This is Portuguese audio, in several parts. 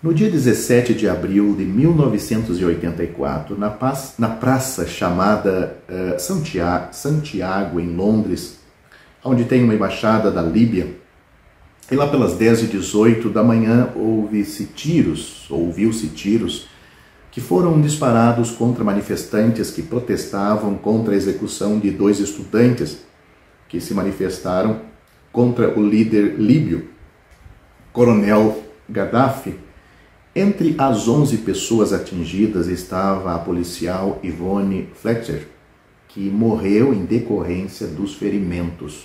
No dia 17 de abril de 1984, na praça chamada Santiago, em Londres, onde tem uma embaixada da Líbia, e lá pelas 10h18 da manhã ouviu-se tiros que foram disparados contra manifestantes que protestavam contra a execução de 2 estudantes que se manifestaram contra o líder líbio, Coronel Gaddafi. Entre as 11 pessoas atingidas estava a policial Yvonne Fletcher, que morreu em decorrência dos ferimentos.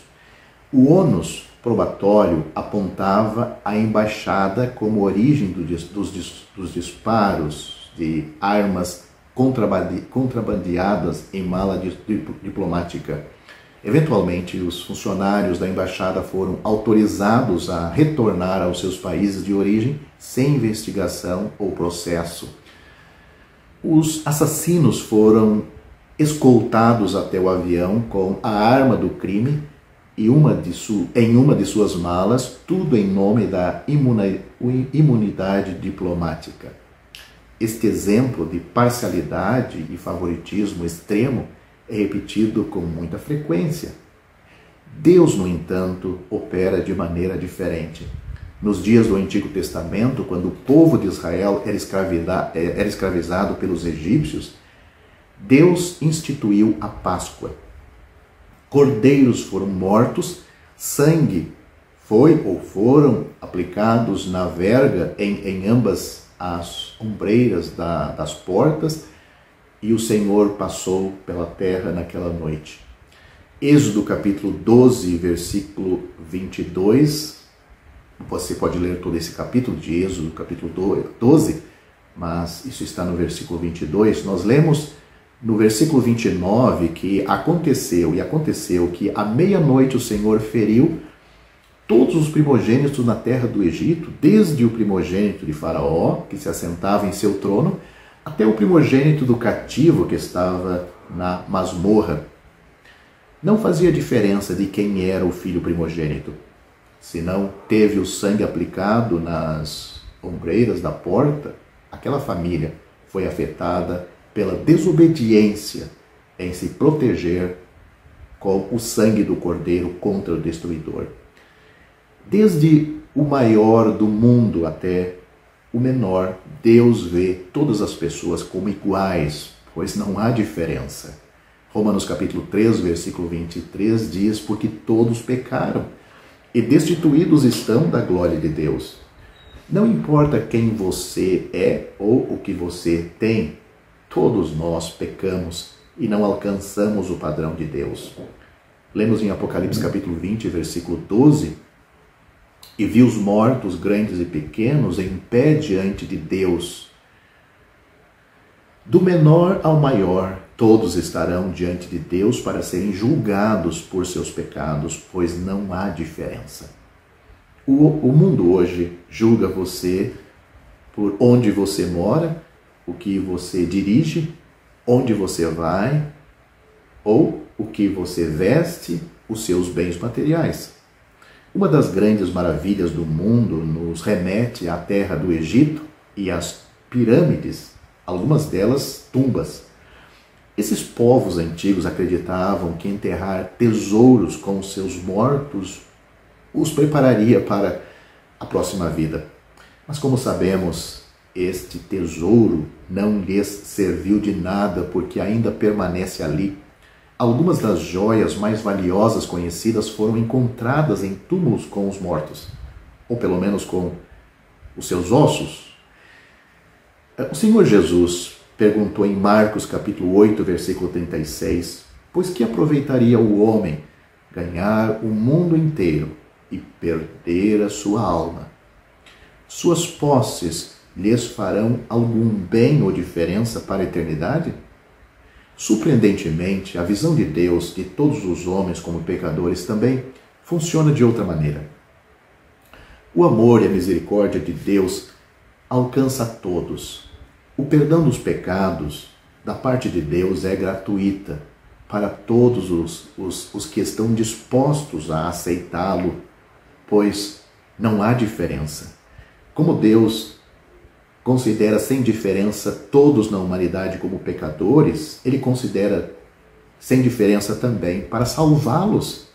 O ônus probatório apontava a embaixada como origem dos disparos de armas contrabandeadas em mala diplomática. Eventualmente, os funcionários da embaixada foram autorizados a retornar aos seus países de origem sem investigação ou processo. Os assassinos foram escoltados até o avião com a arma do crime e em uma de suas malas, tudo em nome da imunidade diplomática. Este exemplo de parcialidade e favoritismo extremo é repetido com muita frequência. Deus, no entanto, opera de maneira diferente. Nos dias do Antigo Testamento, quando o povo de Israel era escravizado pelos egípcios, Deus instituiu a Páscoa. Cordeiros foram mortos, sangue foram aplicados na verga em ambas as ombreiras das portas, e o Senhor passou pela terra naquela noite. Êxodo capítulo 12, versículo 22. Você pode ler todo esse capítulo de Êxodo, capítulo 12, mas isso está no versículo 22. Nós lemos no versículo 29 que aconteceu que à meia-noite o Senhor feriu todos os primogênitos na terra do Egito, desde o primogênito de Faraó, que se assentava em seu trono, até o primogênito do cativo que estava na masmorra. Não fazia diferença de quem era o filho primogênito. Se não teve o sangue aplicado nas ombreiras da porta, aquela família foi afetada pela desobediência em se proteger com o sangue do cordeiro contra o destruidor. Desde o maior do mundo até o menor, Deus vê todas as pessoas como iguais, pois não há diferença. Romanos capítulo 3, versículo 23 diz: porque todos pecaram e destituídos estão da glória de Deus. Não importa quem você é ou o que você tem, todos nós pecamos e não alcançamos o padrão de Deus. Lemos em Apocalipse capítulo 20, versículo 12: e vi os mortos, grandes e pequenos, em pé diante de Deus. Do menor ao maior, todos estarão diante de Deus para serem julgados por seus pecados, pois não há diferença. O mundo hoje julga você por onde você mora, o que você dirige, onde você vai, ou o que você veste, os seus bens materiais. Uma das grandes maravilhas do mundo nos remete à terra do Egito e às pirâmides, algumas delas tumbas. Esses povos antigos acreditavam que enterrar tesouros com seus mortos os prepararia para a próxima vida. Mas como sabemos, este tesouro não lhes serviu de nada porque ainda permanece ali. Algumas das joias mais valiosas conhecidas foram encontradas em túmulos com os mortos, ou pelo menos com os seus ossos. O Senhor Jesus perguntou em Marcos capítulo 8, versículo 36, pois que aproveitaria o homem ganhar o mundo inteiro e perder a sua alma? Suas posses lhes farão algum bem ou diferença para a eternidade? Surpreendentemente, a visão de Deus de todos os homens como pecadores também funciona de outra maneira. O amor e a misericórdia de Deus alcança a todos. O perdão dos pecados da parte de Deus é gratuita para todos os que estão dispostos a aceitá-lo, pois não há diferença. Como Deus considera sem diferença todos na humanidade como pecadores, ele considera sem diferença também para salvá-los.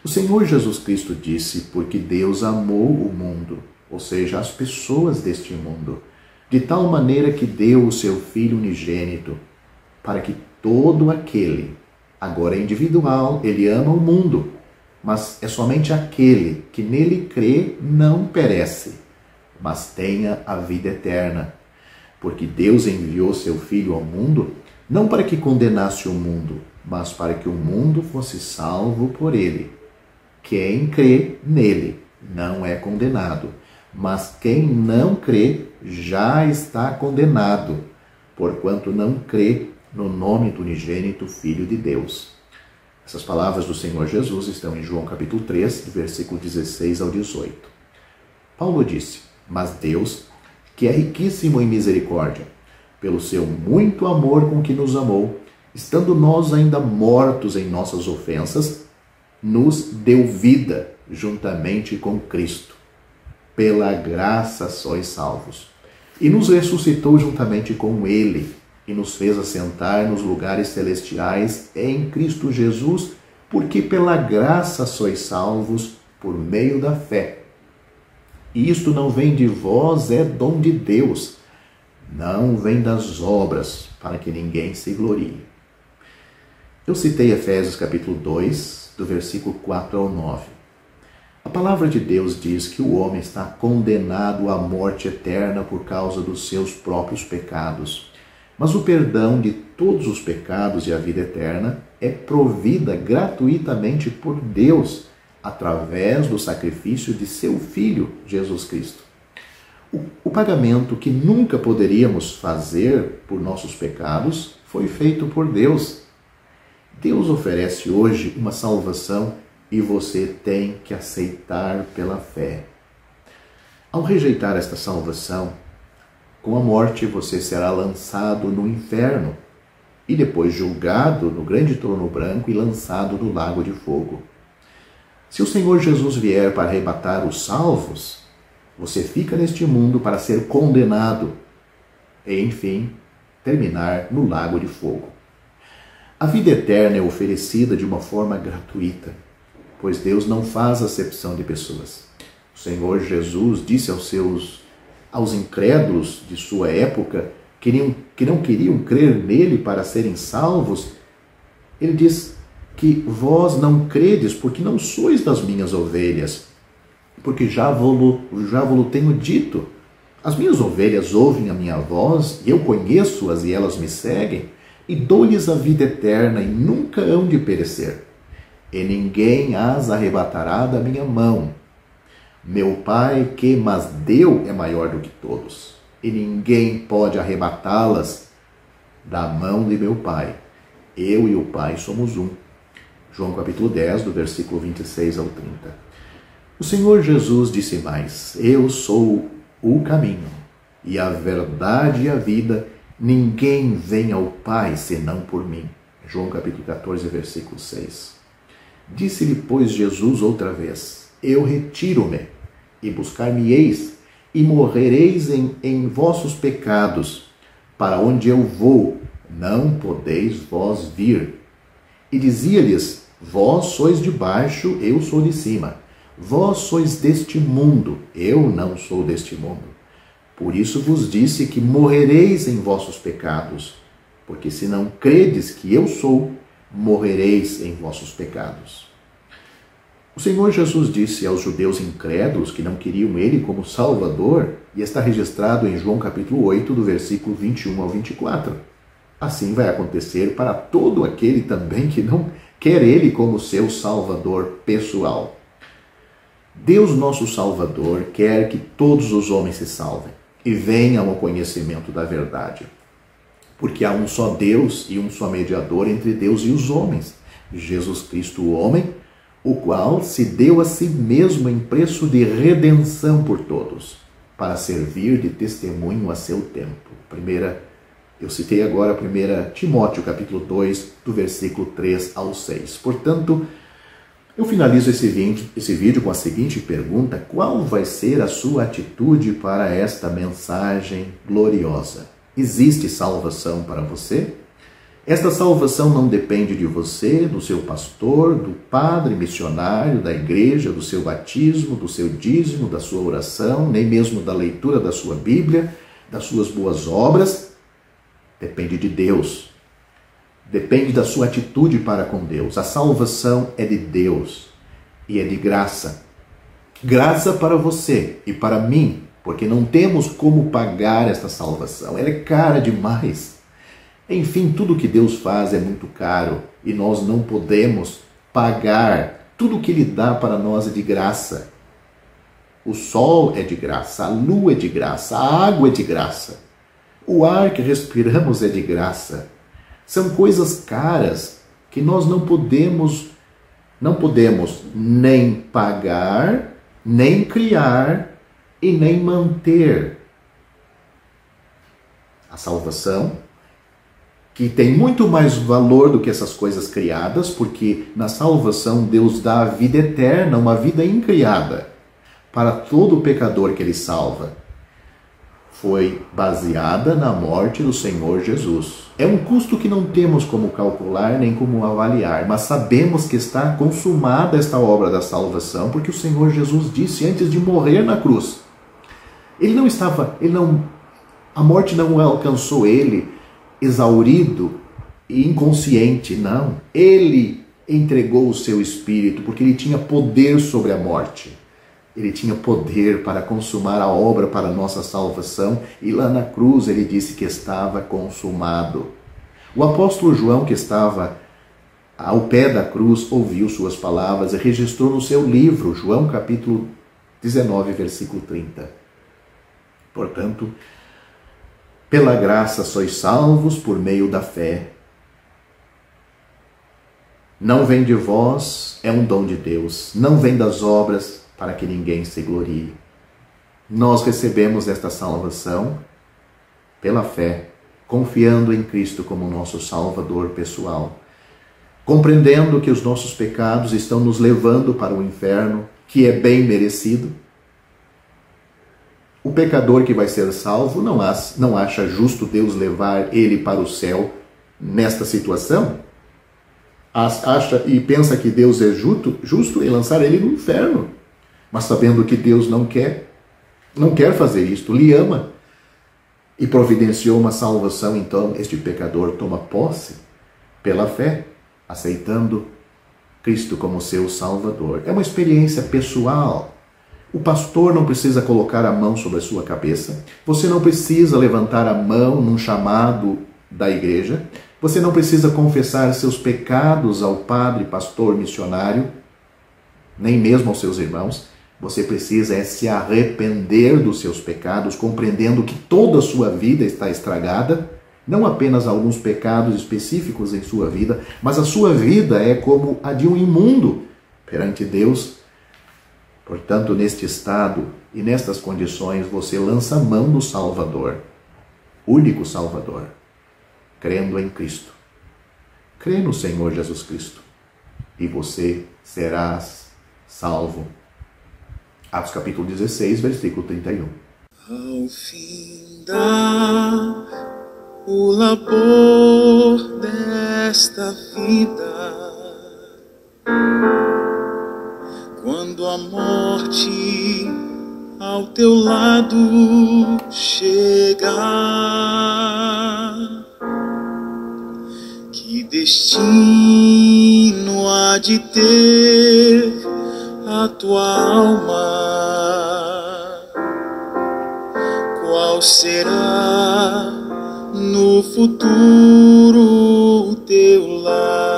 O Senhor Jesus Cristo disse, porque Deus amou o mundo, ou seja, as pessoas deste mundo, de tal maneira que deu o seu Filho unigênito, para que todo aquele, agora é individual, ele ama o mundo, mas é somente aquele que nele crê não perece, mas tenha a vida eterna. Porque Deus enviou seu Filho ao mundo, não para que condenasse o mundo, mas para que o mundo fosse salvo por ele. Quem crê nele não é condenado, mas quem não crê já está condenado, porquanto não crê no nome do unigênito Filho de Deus. Essas palavras do Senhor Jesus estão em João capítulo 3, do versículo 16 ao 18. Paulo disse, mas Deus, que é riquíssimo em misericórdia, pelo seu muito amor com que nos amou, estando nós ainda mortos em nossas ofensas, nos deu vida juntamente com Cristo. Pela graça sois salvos. E nos ressuscitou juntamente com Ele, e nos fez assentar nos lugares celestiais em Cristo Jesus, porque pela graça sois salvos por meio da fé. E isto não vem de vós, é dom de Deus, não vem das obras, para que ninguém se glorie. Eu citei Efésios capítulo 2, do versículo 4 ao 9. A palavra de Deus diz que o homem está condenado à morte eterna por causa dos seus próprios pecados. Mas o perdão de todos os pecados e a vida eterna é provida gratuitamente por Deus, através do sacrifício de seu Filho, Jesus Cristo. O pagamento que nunca poderíamos fazer por nossos pecados foi feito por Deus. Deus oferece hoje uma salvação e você tem que aceitar pela fé. Ao rejeitar esta salvação, com a morte você será lançado no inferno e depois julgado no grande trono branco e lançado no lago de fogo. Se o Senhor Jesus vier para arrebatar os salvos, você fica neste mundo para ser condenado e, enfim, terminar no lago de fogo. A vida eterna é oferecida de uma forma gratuita, pois Deus não faz acepção de pessoas. O Senhor Jesus disse aos incrédulos de sua época, que não queriam crer nele para serem salvos, ele diz que vós não credes porque não sois das minhas ovelhas, porque já vos tenho dito. As minhas ovelhas ouvem a minha voz, e eu conheço-as e elas me seguem, e dou-lhes a vida eterna e nunca hão de perecer, e ninguém as arrebatará da minha mão. Meu Pai que mas deu é maior do que todos, e ninguém pode arrebatá-las da mão de meu Pai. Eu e o Pai somos um. João capítulo 10, do versículo 26 ao 30. O Senhor Jesus disse mais, eu sou o caminho, e a verdade e a vida, ninguém vem ao Pai senão por mim. João capítulo 14, versículo 6. Disse-lhe, pois, Jesus outra vez, eu retiro-me, e buscar-me-eis, e morrereis em vossos pecados. Para onde eu vou, não podeis vós vir. E dizia-lhes, vós sois de baixo, eu sou de cima. Vós sois deste mundo, eu não sou deste mundo. Por isso vos disse que morrereis em vossos pecados, porque se não credes que eu sou, morrereis em vossos pecados. O Senhor Jesus disse aos judeus incrédulos que não queriam ele como Salvador, e está registrado em João capítulo 8, do versículo 21 ao 24. Assim vai acontecer para todo aquele também que não quer ele como seu Salvador pessoal. Deus, nosso Salvador, quer que todos os homens se salvem e venham ao conhecimento da verdade. Porque há um só Deus e um só mediador entre Deus e os homens, Jesus Cristo, o homem, o qual se deu a si mesmo em preço de redenção por todos, para servir de testemunho a seu tempo. Eu citei agora 1 Timóteo, capítulo 2, do versículo 3 ao 6. Portanto, Eu finalizo esse vídeo com a seguinte pergunta: qual vai ser a sua atitude para esta mensagem gloriosa? Existe salvação para você? Esta salvação não depende de você, do seu pastor, do padre missionário, da igreja, do seu batismo, do seu dízimo, da sua oração, nem mesmo da leitura da sua Bíblia, das suas boas obras. Depende de Deus. Depende da sua atitude para com Deus. A salvação é de Deus e é de graça. Graça para você e para mim, porque não temos como pagar esta salvação. Ela é cara demais. Enfim, tudo que Deus faz é muito caro e nós não podemos pagar. Tudo que Ele dá para nós é de graça. O sol é de graça, a lua é de graça, a água é de graça. O ar que respiramos é de graça. São coisas caras que nós não podemos nem pagar, nem criar e nem manter. A salvação, que tem muito mais valor do que essas coisas criadas, porque na salvação Deus dá a vida eterna, uma vida incriada, para todo pecador que Ele salva. Foi baseada na morte do Senhor Jesus. É um custo que não temos como calcular nem como avaliar, mas sabemos que está consumada esta obra da salvação, porque o Senhor Jesus disse antes de morrer na cruz. A morte não alcançou Ele exaurido e inconsciente, não. Ele entregou o seu espírito porque Ele tinha poder sobre a morte. Ele tinha poder para consumar a obra para a nossa salvação, e lá na cruz Ele disse que estava consumado. O apóstolo João, que estava ao pé da cruz, ouviu suas palavras e registrou no seu livro, João capítulo 19, versículo 30. Portanto, pela graça sois salvos por meio da fé. Não vem de vós, é um dom de Deus. Não vem das obras, para que ninguém se glorie. Nós recebemos esta salvação pela fé, confiando em Cristo como nosso Salvador pessoal, compreendendo que os nossos pecados estão nos levando para o inferno, que é bem merecido. O pecador que vai ser salvo não acha justo Deus levar ele para o céu nesta situação? Acha e pensa que Deus é justo e lançar ele no inferno. Mas sabendo que Deus não quer fazer isto, lhe ama e providenciou uma salvação, então este pecador toma posse pela fé, aceitando Cristo como seu Salvador. É uma experiência pessoal. O pastor não precisa colocar a mão sobre a sua cabeça, você não precisa levantar a mão num chamado da igreja, você não precisa confessar seus pecados ao padre, pastor, missionário, nem mesmo aos seus irmãos. Você precisa se arrepender dos seus pecados, compreendendo que toda a sua vida está estragada, não apenas alguns pecados específicos em sua vida, mas a sua vida é como a de um imundo perante Deus. Portanto, neste estado e nestas condições, você lança a mão do Salvador, único Salvador, crendo em Cristo. Crê no Senhor Jesus Cristo e você serás salvo. Atos capítulo 16, versículo 31. Ao findar o labor desta vida, quando a morte ao teu lado chegar, que destino há de ter a tua alma? Qual será no futuro o teu lar?